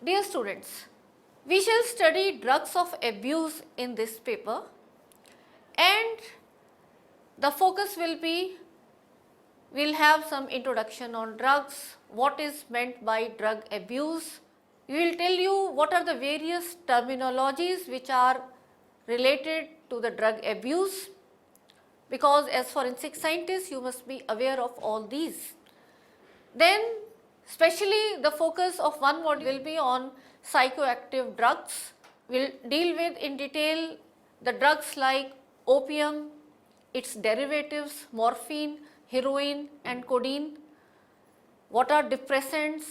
Dear students, we shall study drugs of abuse in this paper, and the focus will be, we will have some introduction on drugs, what is meant by drug abuse. We will tell you what are the various terminologies which are related to the drug abuse, because as forensic scientists you must be aware of all these. Then specially the focus of one module will be on psychoactive drugs. We will deal with in detail the drugs like opium, its derivatives, morphine, heroin and codeine. What are depressants?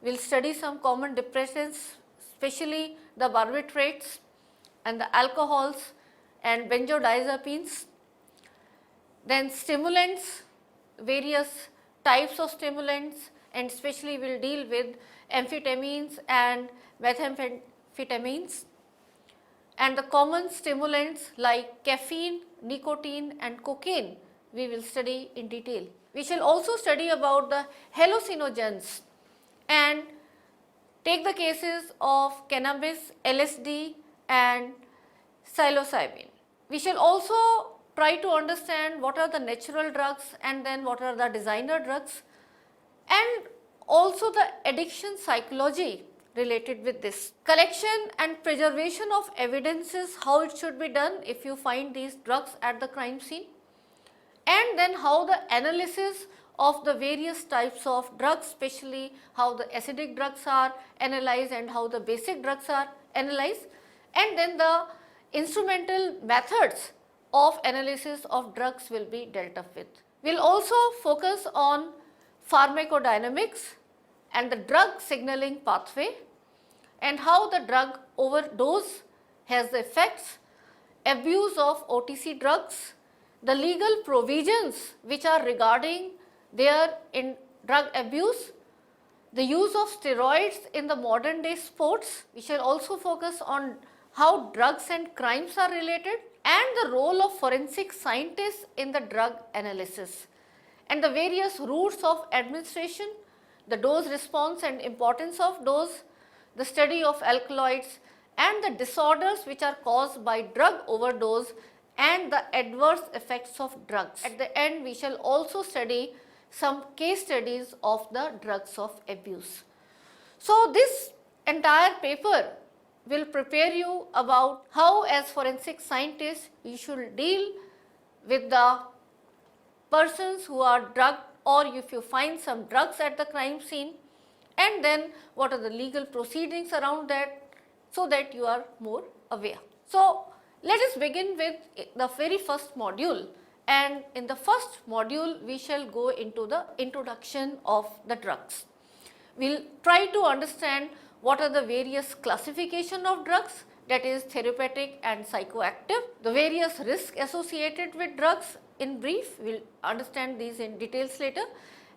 We will study some common depressants, especially the barbiturates and the alcohols and benzodiazepines. Then stimulants, various types of stimulants, and especially we will deal with amphetamines and methamphetamines, and the common stimulants like caffeine, nicotine and cocaine we will study in detail. We shall also study about the hallucinogens and take the cases of cannabis, LSD and psilocybin. We shall also try to understand what are the natural drugs and then what are the designer drugs, and also the addiction psychology related with this. Collection and preservation of evidences, how it should be done if you find these drugs at the crime scene, and then how the analysis of the various types of drugs, especially how the acidic drugs are analyzed and how the basic drugs are analyzed, and then the instrumental methods of analysis of drugs will be dealt up with. We will also focus on pharmacodynamics and the drug signaling pathway and how the drug overdose has the effects, abuse of OTC drugs, the legal provisions which are regarding their in drug abuse, the use of steroids in the modern day sports. We shall also focus on how drugs and crimes are related, and the role of forensic scientists in the drug analysis, and the various routes of administration, the dose response and importance of dose, the study of alkaloids and the disorders which are caused by drug overdose and the adverse effects of drugs. At the end we shall also study some case studies of the drugs of abuse. So this entire paper will prepare you about how as forensic scientists you should deal with the persons who are drugged, or if you find some drugs at the crime scene, and then what are the legal proceedings around that, so that you are more aware. So let us begin with the very first module, and in the first module we shall go into the introduction of the drugs. We will try to understand what are the various classification of drugs, that is therapeutic and psychoactive, the various risks associated with drugs in brief, we will understand these in details later,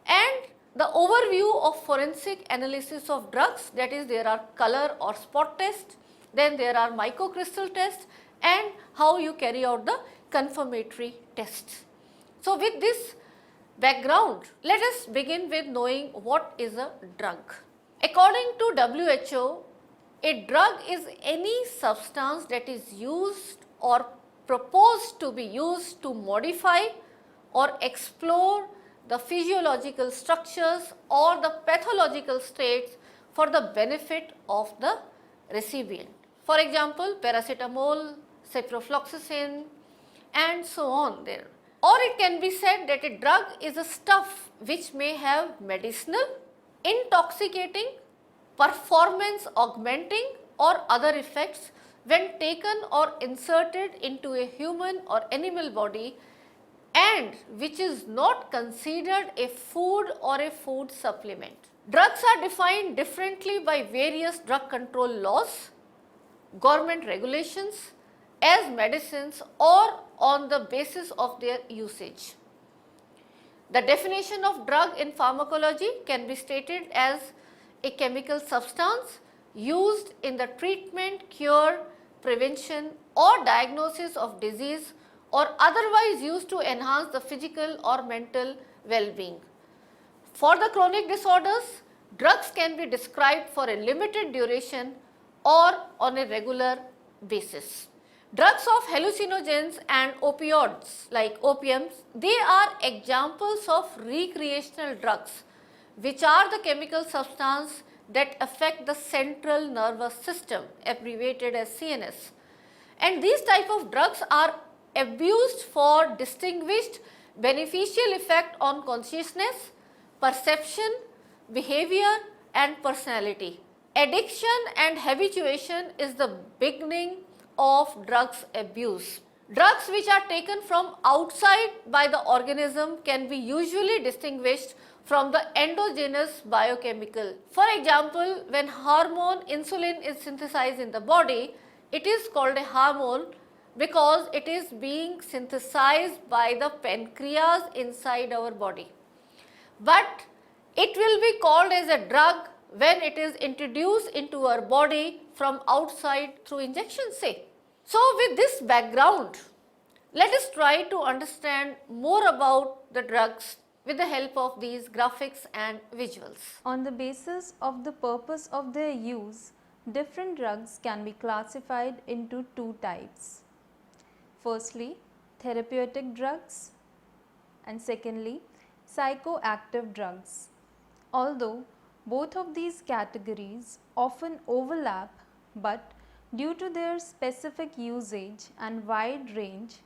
and the overview of forensic analysis of drugs, that is there are color or spot tests, then there are microcrystal tests, and how you carry out the confirmatory tests. So with this background, let us begin with knowing what is a drug. According to WHO, a drug is any substance that is used or proposed to be used to modify or explore the physiological structures or the pathological states for the benefit of the recipient. For example, paracetamol, ciprofloxacin and so on there. Or it can be said that a drug is a stuff which may have medicinal, intoxicating, performance augmenting or other effects when taken or inserted into a human or animal body, and which is not considered a food or a food supplement. Drugs are defined differently by various drug control laws, government regulations, as medicines or on the basis of their usage. The definition of drug in pharmacology can be stated as a chemical substance used in the treatment, cure, prevention or diagnosis of disease, or otherwise used to enhance the physical or mental well-being. For the chronic disorders, Drugs can be described for a limited duration or on a regular basis. Drugs of hallucinogens and opioids like opiums, they are examples of recreational drugs which are the chemical substance that affect the central nervous system, abbreviated as CNS. And these type of drugs are abused for distinguished beneficial effect on consciousness, perception, behavior and personality. Addiction and habituation is the beginning of drugs abuse. Drugs which are taken from outside by the organism can be usually distinguished from the endogenous biochemical. For example, when hormone insulin is synthesized in the body, it is called a hormone because it is being synthesized by the pancreas inside our body. But it will be called as a drug when it is introduced into our body from outside through injection, say. So with this background, let us try to understand more about the drugs with the help of these graphics and visuals. On the basis of the purpose of their use, different drugs can be classified into two types. Firstly, therapeutic drugs, and secondly, psychoactive drugs. Although both of these categories often overlap, but due to their specific usage and wide range,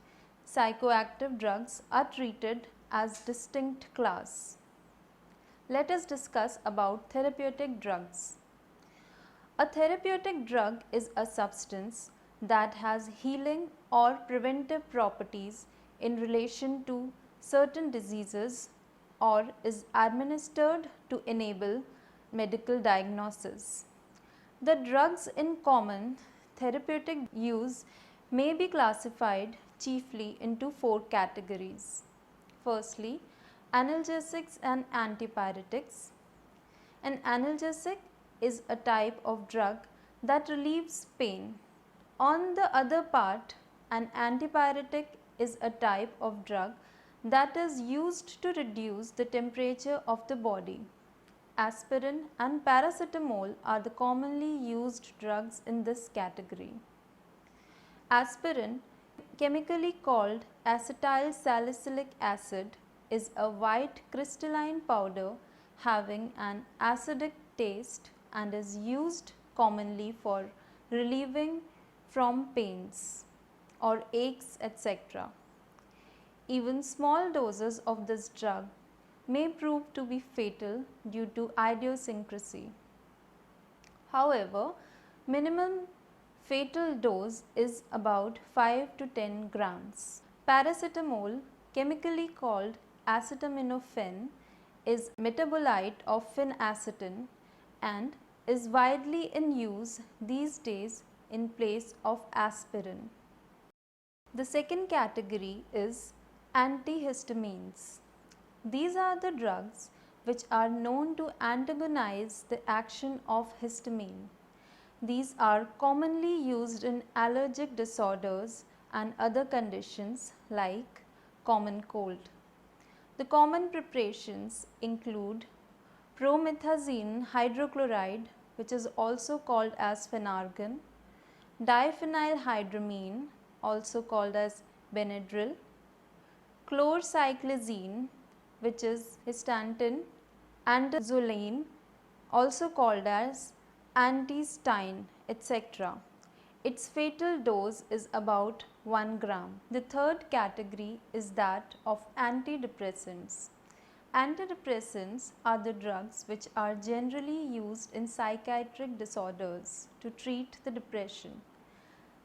psychoactive drugs are treated as distinct class. Let us discuss about therapeutic drugs. A therapeutic drug is a substance that has healing or preventive properties in relation to certain diseases or is administered to enable medical diagnosis. The drugs in common therapeutic use may be classified chiefly into four categories. Firstly, analgesics and antipyretics. An analgesic is a type of drug that relieves pain. On the other part, an antipyretic is a type of drug that is used to reduce the temperature of the body. Aspirin and paracetamol are the commonly used drugs in this category. Aspirin, chemically called acetyl salicylic acid, is a white crystalline powder having an acidic taste and is used commonly for relieving from pains or aches, etc. Even small doses of this drug may prove to be fatal due to idiosyncrasy. However, minimum fatal dose is about 5 to 10 grams. Paracetamol, chemically called acetaminophen, is metabolite of phenacetin and is widely in use these days in place of aspirin. The second category is antihistamines. These are the drugs which are known to antagonize the action of histamine. These are commonly used in allergic disorders and other conditions like common cold. The common preparations include promethazine hydrochloride, which is also called as Phenargan, diphenylhydramine, also called as Benadryl, chlorcyclazine, which is Histantin, andazolene, also called as antihistamine, etc. Its fatal dose is about 1 gram. The third category is that of antidepressants. Antidepressants are the drugs which are generally used in psychiatric disorders to treat the depression.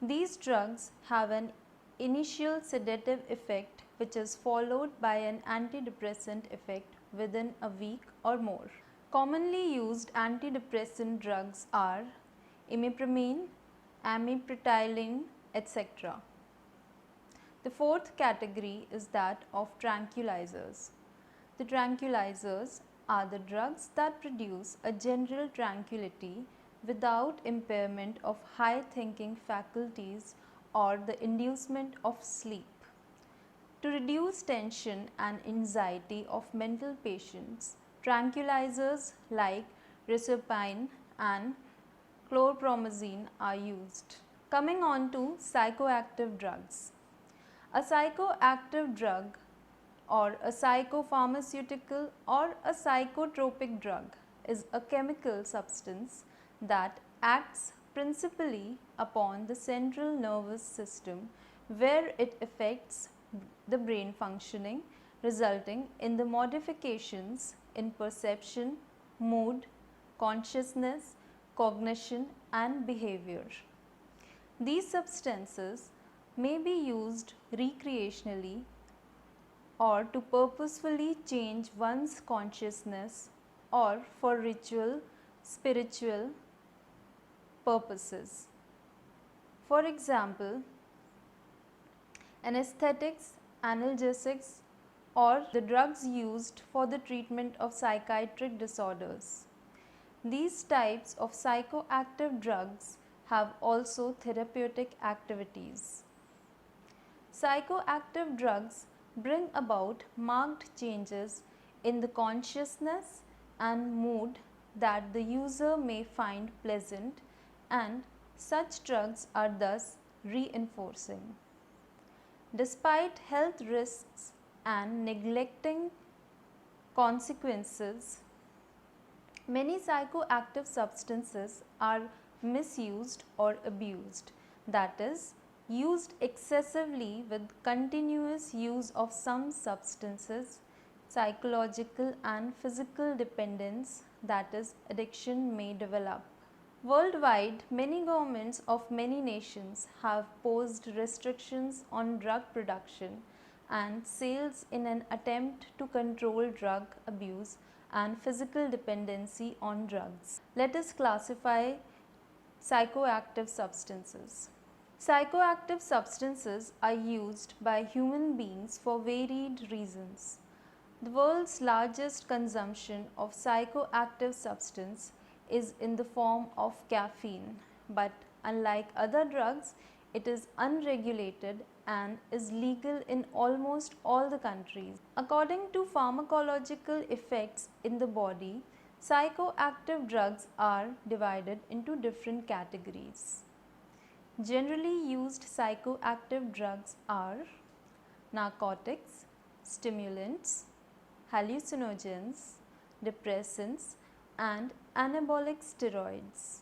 These drugs have an initial sedative effect which is followed by an antidepressant effect within a week or more. Commonly used antidepressant drugs are imipramine, amitriptyline, etc. The fourth category is that of tranquilizers. The tranquilizers are the drugs that produce a general tranquility without impairment of high thinking faculties or the inducement of sleep. To reduce tension and anxiety of mental patients, tranquilizers like reserpine and chlorpromazine are used. Coming on to psychoactive drugs. A psychoactive drug or a psychopharmaceutical or a psychotropic drug is a chemical substance that acts principally upon the central nervous system, where it affects the brain functioning, resulting in the modifications in perception, mood, consciousness, cognition and behavior. These substances may be used recreationally or to purposefully change one's consciousness or for ritual, spiritual purposes. For example, anesthetics, analgesics, or the drugs used for the treatment of psychiatric disorders. These types of psychoactive drugs have also therapeutic activities. Psychoactive drugs bring about marked changes in the consciousness and mood that the user may find pleasant, and such drugs are thus reinforcing. Despite health risks and neglecting consequences, many psychoactive substances are misused or abused, that is, used excessively with continuous use of some substances, psychological and physical dependence, that is, addiction may develop. Worldwide, many governments of many nations have posed restrictions on drug production and sales in an attempt to control drug abuse and physical dependency on drugs. Let us classify psychoactive substances. Psychoactive substances are used by human beings for varied reasons. The world's largest consumption of psychoactive substance is in the form of caffeine, but unlike other drugs, it is unregulated and is legal in almost all the countries. According to pharmacological effects in the body, psychoactive drugs are divided into different categories. Generally used psychoactive drugs are narcotics, stimulants, hallucinogens, depressants, and anabolic steroids.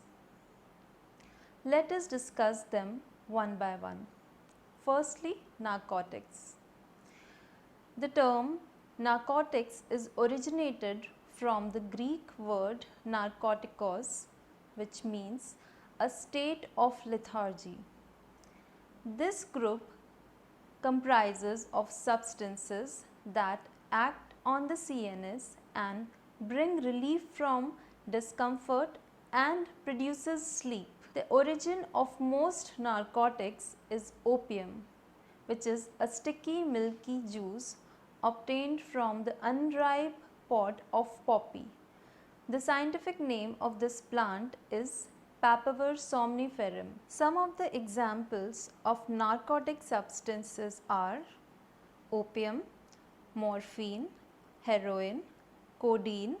Let us discuss them one by one. Firstly, narcotics. The term narcotics is originated from the Greek word narkotikos, which means a state of lethargy. This group comprises of substances that act on the CNS and bring relief from discomfort and produces sleep. The origin of most narcotics is opium, which is a sticky milky juice obtained from the unripe pod of poppy. The scientific name of this plant is Papaver somniferum. Some of the examples of narcotic substances are opium, morphine, heroin, codeine,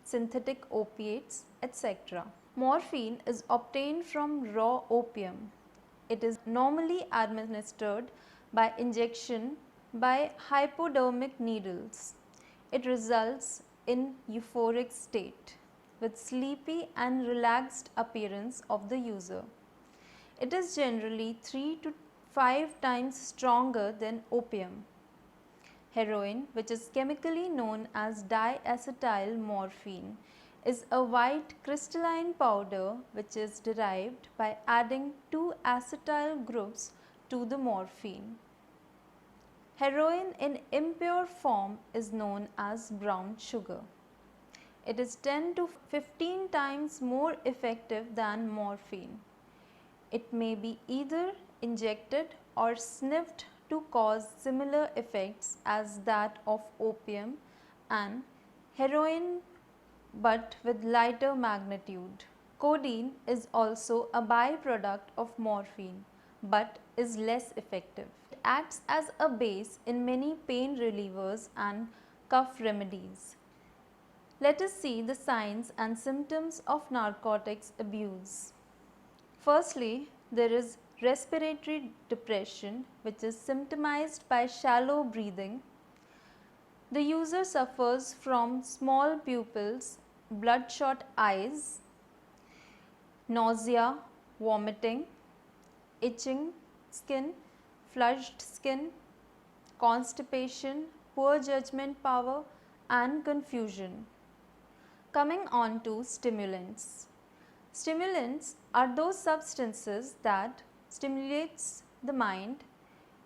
synthetic opiates, etc. Morphine is obtained from raw opium. It is normally administered by injection by hypodermic needles. It results in euphoric state with sleepy and relaxed appearance of the user. It is generally 3 to 5 times stronger than opium. Heroin, which is chemically known as diacetyl morphine, is a white crystalline powder which is derived by adding 2 acetyl groups to the morphine. Heroin in impure form is known as brown sugar. It is 10 to 15 times more effective than morphine. It may be either injected or sniffed to cause similar effects as that of opium and heroin, but with lighter magnitude. Codeine is also a byproduct of morphine but is less effective. It acts as a base in many pain relievers and cough remedies. Let us see the signs and symptoms of narcotics abuse. Firstly, there is respiratory depression, which is symptomized by shallow breathing. The user suffers from small pupils, bloodshot eyes, nausea, vomiting, itching skin, flushed skin, constipation, poor judgment power, and confusion. Coming on to stimulants. Stimulants are those substances that stimulates the mind,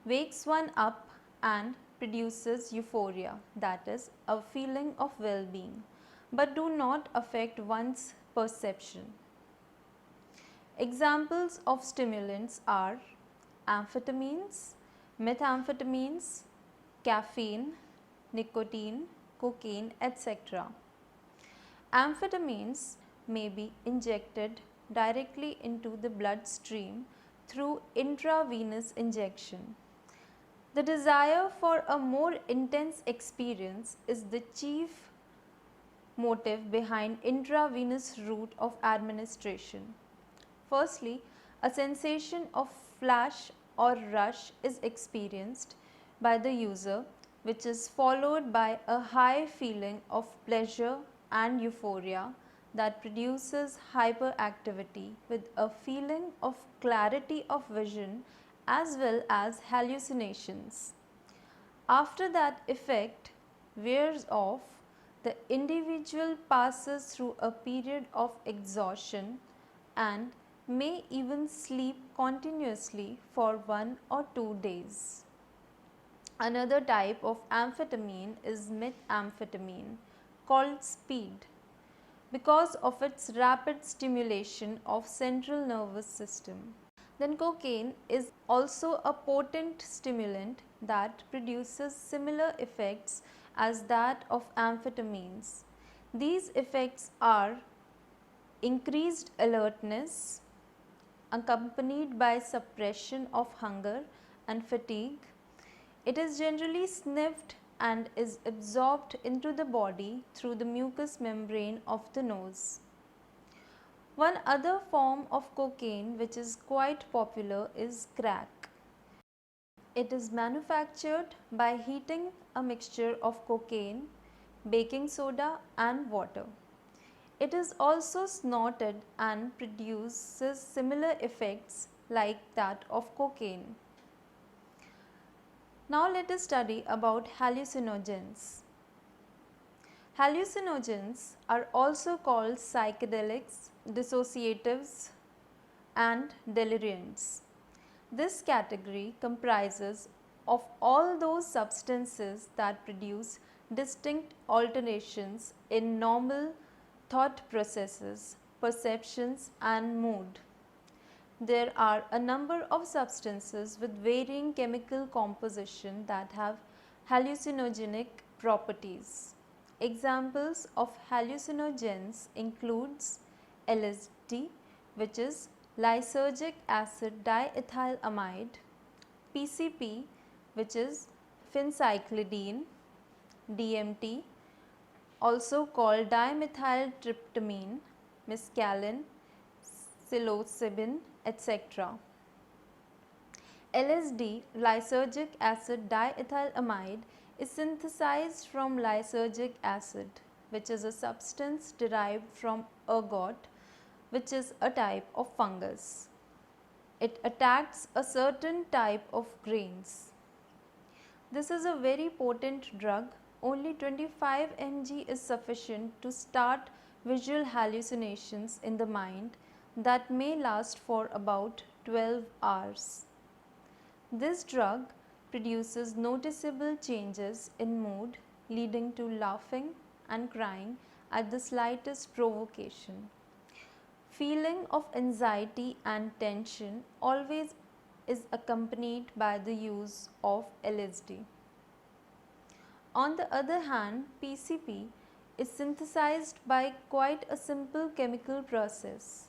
wakes one up and produces euphoria, that is a feeling of well-being, but do not affect one's perception. Examples of stimulants are amphetamines, methamphetamines, caffeine, nicotine, cocaine, etc. Amphetamines may be injected directly into the bloodstream through intravenous injection. The desire for a more intense experience is the chief motive behind intravenous route of administration. Firstly, a sensation of flash or rush is experienced by the user, which is followed by a high feeling of pleasure and euphoria that produces hyperactivity with a feeling of clarity of vision as well as hallucinations. After that effect wears off, the individual passes through a period of exhaustion and may even sleep continuously for 1 or 2 days. Another type of amphetamine is methamphetamine, called speed, because of its rapid stimulation of central nervous system. Then cocaine is also a potent stimulant that produces similar effects as that of amphetamines. These effects are increased alertness accompanied by suppression of hunger and fatigue. It is generally sniffed and is absorbed into the body through the mucous membrane of the nose. One other form of cocaine which is quite popular is crack. It is manufactured by heating a mixture of cocaine, baking soda and water. It is also snorted and produces similar effects like that of cocaine. Now let us study about hallucinogens. Hallucinogens are also called psychedelics, dissociatives and deliriants. This category comprises of all those substances that produce distinct alterations in normal thought processes, perceptions and mood. There are a number of substances with varying chemical composition that have hallucinogenic properties. Examples of hallucinogens includes LSD, which is lysergic acid diethylamide, PCP, which is phencyclidine, DMT, also called dimethyltryptamine, mescaline, psilocybin, etc. LSD, lysergic acid diethylamide, is synthesized from lysergic acid, which is a substance derived from ergot, which is a type of fungus. It attacks a certain type of grains. This is a very potent drug. Only 25 mg is sufficient to start visual hallucinations in the mind that may last for about 12 hours. This drug produces noticeable changes in mood, leading to laughing and crying at the slightest provocation. Feeling of anxiety and tension always is accompanied by the use of LSD. On the other hand, PCP is synthesized by quite a simple chemical process,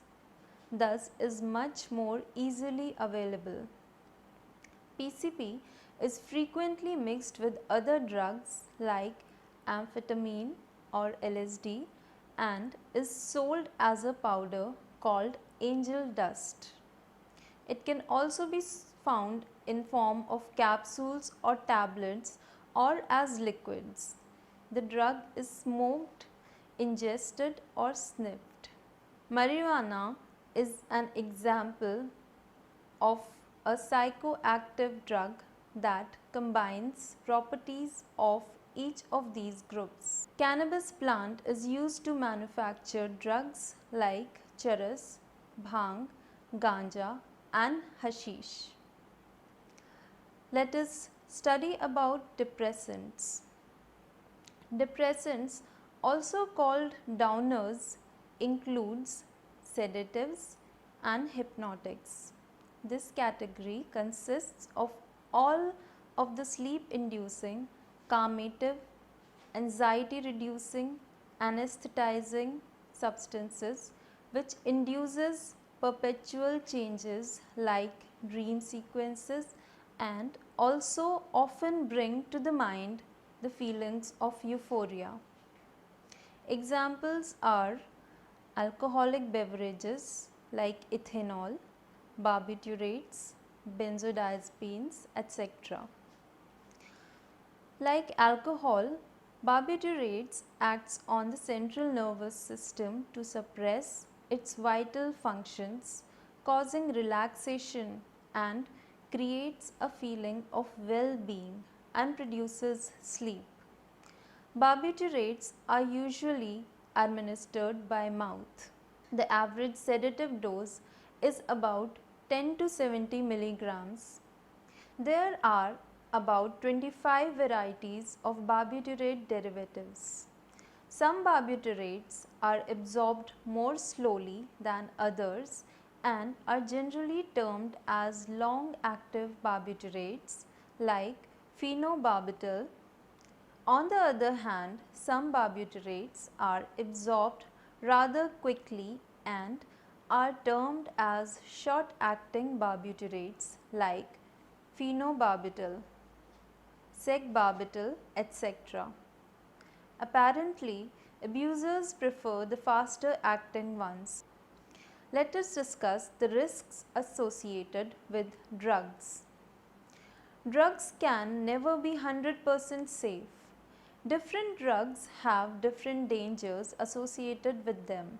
thus is much more easily available. PCP is frequently mixed with other drugs like amphetamine, or LSD and is sold as a powder called angel dust. It can also be found in form of capsules or tablets or as liquids. The drug is smoked, ingested or sniffed. Marijuana is an example of a psychoactive drug that combines properties of each of these groups. Cannabis plant is used to manufacture drugs like charas, bhang, ganja and hashish. Let us study about depressants. Depressants, also called downers, includes sedatives and hypnotics. This category consists of all of the sleep inducing, calmative, anxiety reducing, anesthetizing substances which induces perpetual changes like dream sequences and also often bring to the mind the feelings of euphoria. Examples are alcoholic beverages like ethanol, barbiturates, benzodiazepines, etc. Like alcohol, barbiturates acts on the central nervous system to suppress its vital functions, causing relaxation and creates a feeling of well-being and produces sleep. Barbiturates are usually administered by mouth. The average sedative dose is about 10 to 70 milligrams. There are about 25 varieties of barbiturate derivatives. Some barbiturates are absorbed more slowly than others and are generally termed as long-active barbiturates like phenobarbital. On the other hand, some barbiturates are absorbed rather quickly and are termed as short-acting barbiturates like phenobarbital, segbarbital, etc. Apparently, abusers prefer the faster acting ones. Let us discuss the risks associated with drugs. Drugs can never be 100% safe. Different drugs have different dangers associated with them.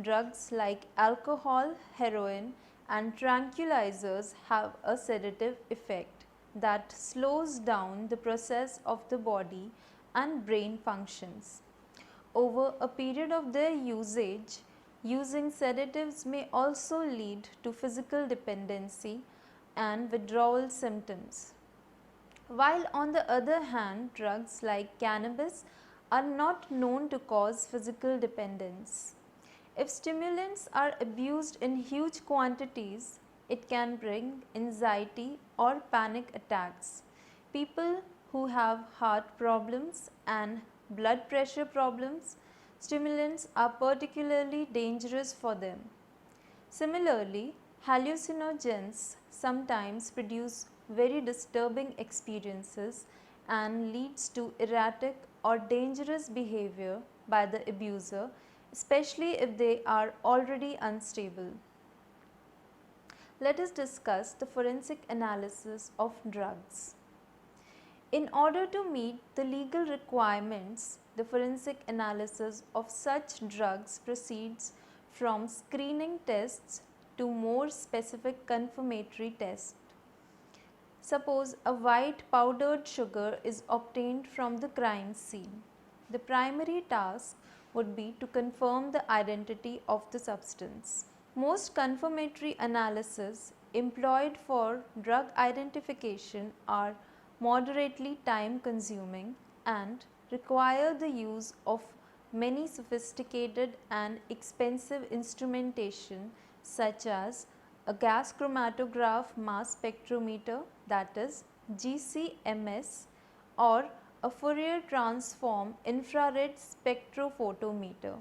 Drugs like alcohol, heroin and tranquilizers have a sedative effect that slows down the process of the body and brain functions. Over a period of their usage, using sedatives may also lead to physical dependency and withdrawal symptoms. While on the other hand, drugs like cannabis are not known to cause physical dependence. If stimulants are abused in huge quantities, it can bring anxiety or panic attacks. People who have heart problems and blood pressure problems, stimulants are particularly dangerous for them. Similarly, hallucinogens sometimes produce very disturbing experiences and leads to erratic or dangerous behavior by the abuser, especially if they are already unstable. Let us discuss the forensic analysis of drugs. In order to meet the legal requirements, the forensic analysis of such drugs proceeds from screening tests to more specific confirmatory tests. Suppose a white powdered sugar is obtained from the crime scene. The primary task would be to confirm the identity of the substance. Most confirmatory analyses employed for drug identification are moderately time consuming and require the use of many sophisticated and expensive instrumentation such as a gas chromatograph mass spectrometer, that is GCMS, or a Fourier transform infrared spectrophotometer,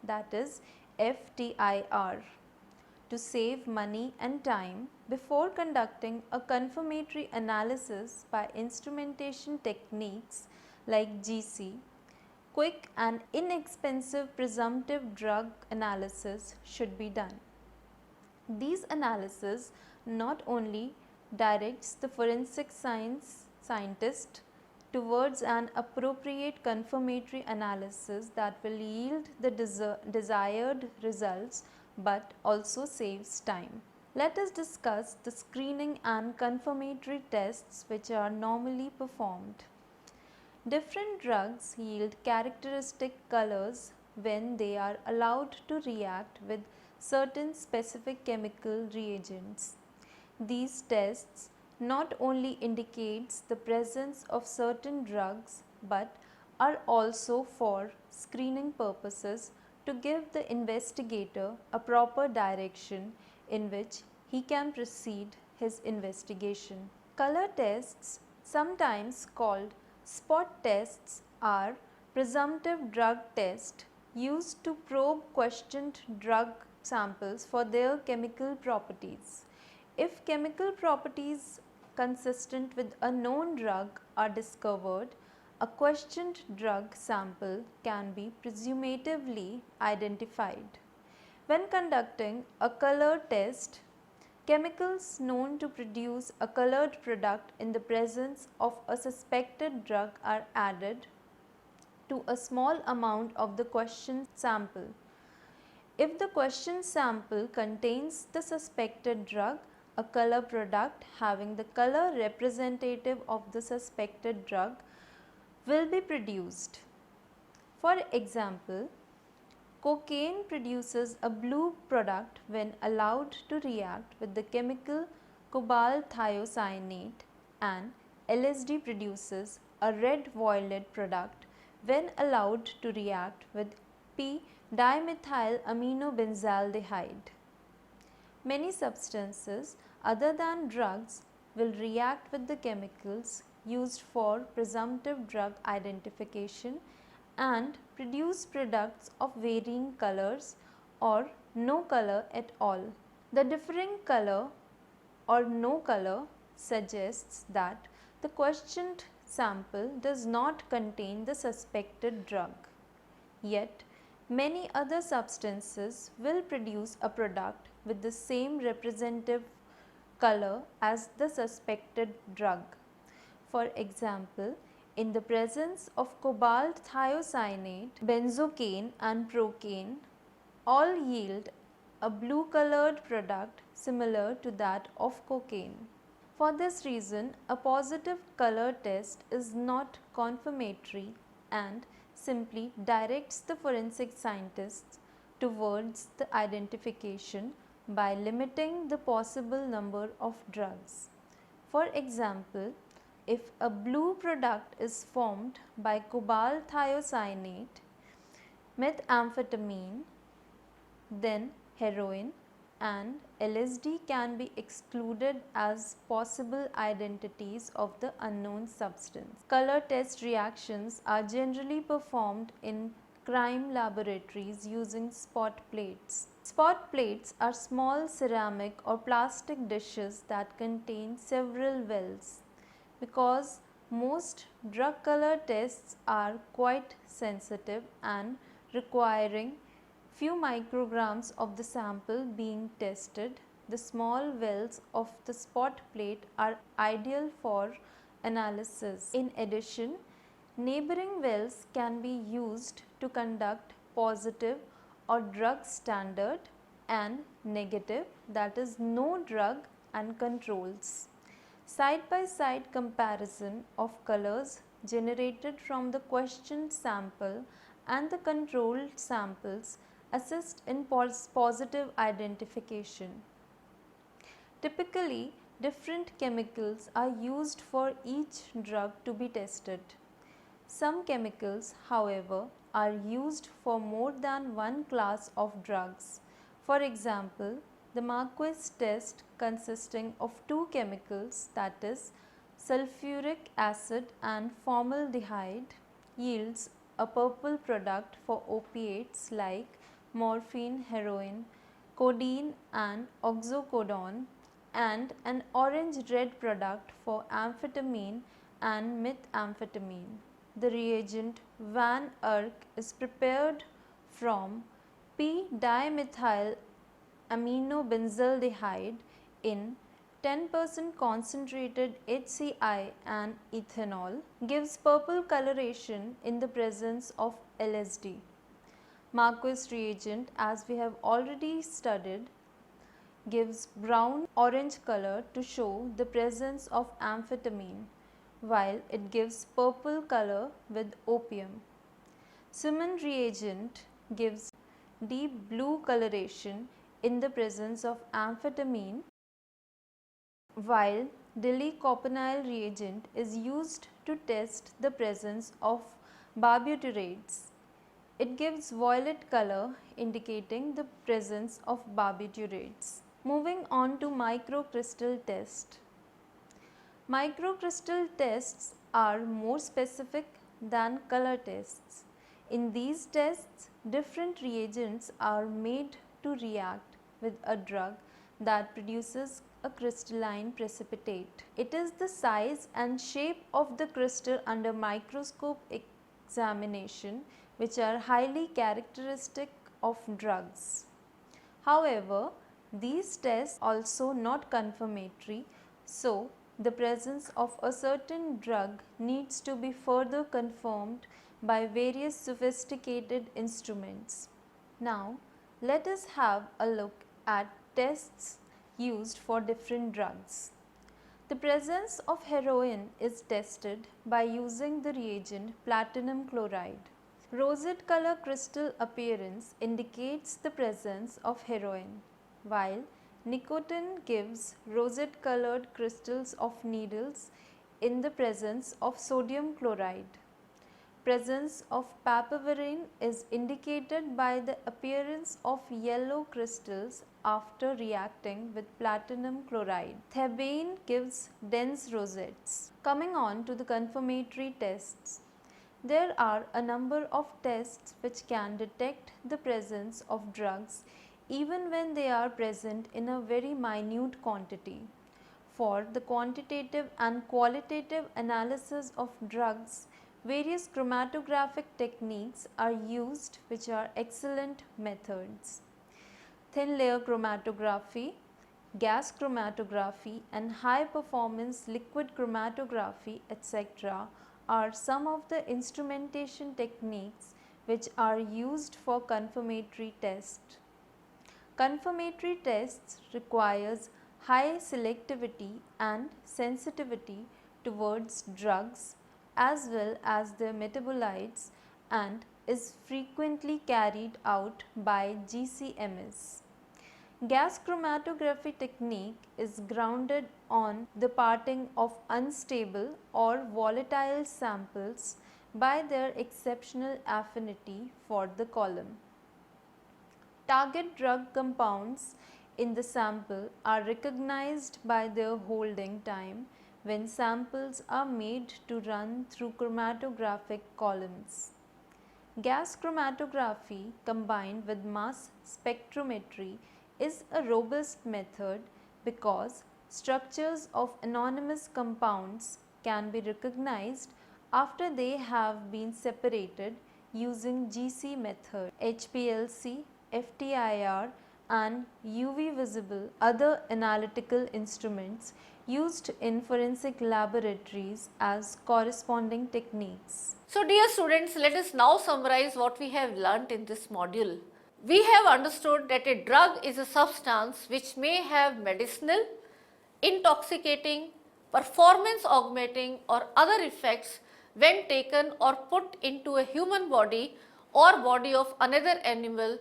that is FTIR, to save money and time before conducting a confirmatory analysis by instrumentation techniques like GC. quick and inexpensive presumptive drug analysis should be done. These analyses not only directs the forensic scientist towards an appropriate confirmatory analysis that will yield the desired results, but also saves time. Let us discuss the screening and confirmatory tests which are normally performed. Different drugs yield characteristic colors when they are allowed to react with certain specific chemical reagents. These tests not only indicates the presence of certain drugs but are also for screening purposes to give the investigator a proper direction in which he can proceed his investigation. Color tests, sometimes called spot tests, are presumptive drug tests used to probe questioned drug samples for their chemical properties. If chemical properties consistent with a known drug are discovered, a questioned drug sample can be presumptively identified. When conducting a color test, chemicals known to produce a colored product in the presence of a suspected drug are added to a small amount of the questioned sample. If the questioned sample contains the suspected drug, a color product having the color representative of the suspected drug will be produced. For example, cocaine produces a blue product when allowed to react with the chemical cobalt thiocyanate, and LSD produces a red-violet product when allowed to react with p-dimethylaminobenzylaldehyde. Many substances other than drugs will react with the chemicals used for presumptive drug identification and produce products of varying colors or no color at all. The differing color or no color suggests that the questioned sample does not contain the suspected drug. Yet, many other substances will produce a product with the same representative color as the suspected drug. For example, in the presence of cobalt thiocyanate, benzocaine and procaine all yield a blue colored product similar to that of cocaine. For this reason, a positive color test is not confirmatory and simply directs the forensic scientists towards the identification by limiting the possible number of drugs. For example, if a blue product is formed by cobalt thiocyanate, methamphetamine, then heroin and LSD can be excluded as possible identities of the unknown substance. Color test reactions are generally performed in crime laboratories using spot plates. Spot plates are small ceramic or plastic dishes that contain several wells. Because most drug color tests are quite sensitive and requiring few micrograms of the sample being tested, the small wells of the spot plate are ideal for analysis. In addition, neighboring wells can be used to conduct positive or drug standard and negative, that is no drug, and controls. Side-by-side comparison of colors generated from the questioned sample and the controlled samples assist in positive identification. Typically, different chemicals are used for each drug to be tested. Some chemicals, however, are used for more than one class of drugs. For example, the Marquis test consisting of two chemicals, that is sulfuric acid and formaldehyde, yields a purple product for opiates like morphine, heroin, codeine and oxycodone, and an orange-red product for amphetamine and methamphetamine. the reagent Van Erck is prepared from p-dimethyl aminobenzaldehyde in 10% concentrated HCl and ethanol, gives purple coloration in the presence of LSD. Marquis reagent, as we have already studied, gives brown orange color to show the presence of amphetamine, while it gives purple color with opium. Suman reagent gives deep blue coloration in the presence of amphetamine, while Dilly-Copenhague reagent is used to test the presence of barbiturates. It gives violet color indicating the presence of barbiturates. Moving on to microcrystal test. Microcrystal tests are more specific than color tests. In these tests, different reagents are made to react with a drug that produces a crystalline precipitate. It is the size and shape of the crystal under microscope examination which are highly characteristic of drugs. However, these tests also not confirmatory, so the presence of a certain drug needs to be further confirmed by various sophisticated instruments. Now, let us have a look at tests used for different drugs. The presence of heroin is tested by using the reagent platinum chloride. Roseate color crystal appearance indicates the presence of heroin, while nicotine gives roseate colored crystals of needles in the presence of sodium chloride. Presence of papaverine is indicated by the appearance of yellow crystals after reacting with platinum chloride. Thebaine gives dense rosettes. Coming on to the confirmatory tests. There are a number of tests which can detect the presence of drugs even when they are present in a very minute quantity. For the quantitative and qualitative analysis of drugs, various chromatographic techniques are used which are excellent methods. Thin layer chromatography, gas chromatography and high performance liquid chromatography etc. are some of the instrumentation techniques which are used for confirmatory tests. Confirmatory tests requires high selectivity and sensitivity towards drugs as well as their metabolites and is frequently carried out by GCMS. Gas chromatography technique is grounded on the parting of unstable or volatile samples by their exceptional affinity for the column. Target drug compounds in the sample are recognized by their holding time when samples are made to run through chromatographic columns. Gas chromatography combined with mass spectrometry is a robust method because structures of anonymous compounds can be recognized after they have been separated using GC method. HPLC, FTIR and UV visible other analytical instruments used in forensic laboratories as corresponding techniques. So dear students, let us now summarize what we have learnt in this module. We have understood that a drug is a substance which may have medicinal, intoxicating, performance augmenting or other effects when taken or put into a human body or body of another animal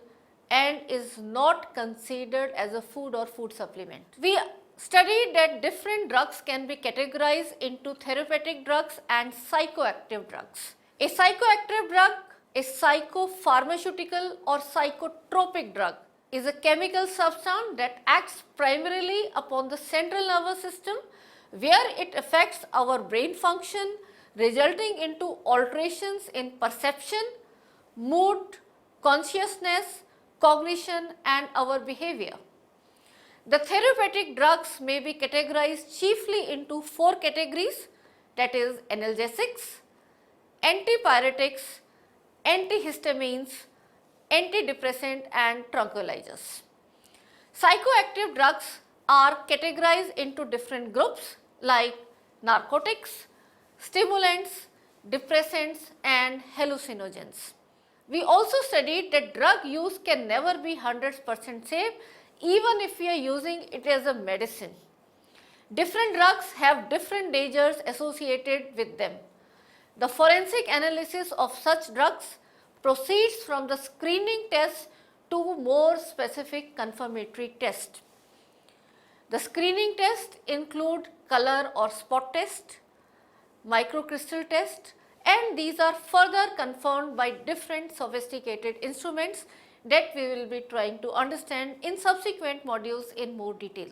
and is not considered as a food or food supplement. We studied that different drugs can be categorized into therapeutic drugs and psychoactive drugs. A psychoactive drug, a psychopharmaceutical or psychotropic drug is a chemical substance that acts primarily upon the central nervous system where it affects our brain function resulting into alterations in perception, mood, consciousness, cognition and our behavior. The therapeutic drugs may be categorized chiefly into four categories, that is analgesics, antipyretics, antihistamines, antidepressant and tranquilizers. Psychoactive drugs are categorized into different groups like narcotics, stimulants, depressants and hallucinogens. We also studied that drug use can never be 100% safe even if we are using it as a medicine. Different drugs have different dangers associated with them. The forensic analysis of such drugs proceeds from the screening test to more specific confirmatory test. The screening tests include color or spot test, microcrystal test, and these are further confirmed by different sophisticated instruments that we will be trying to understand in subsequent modules in more detail.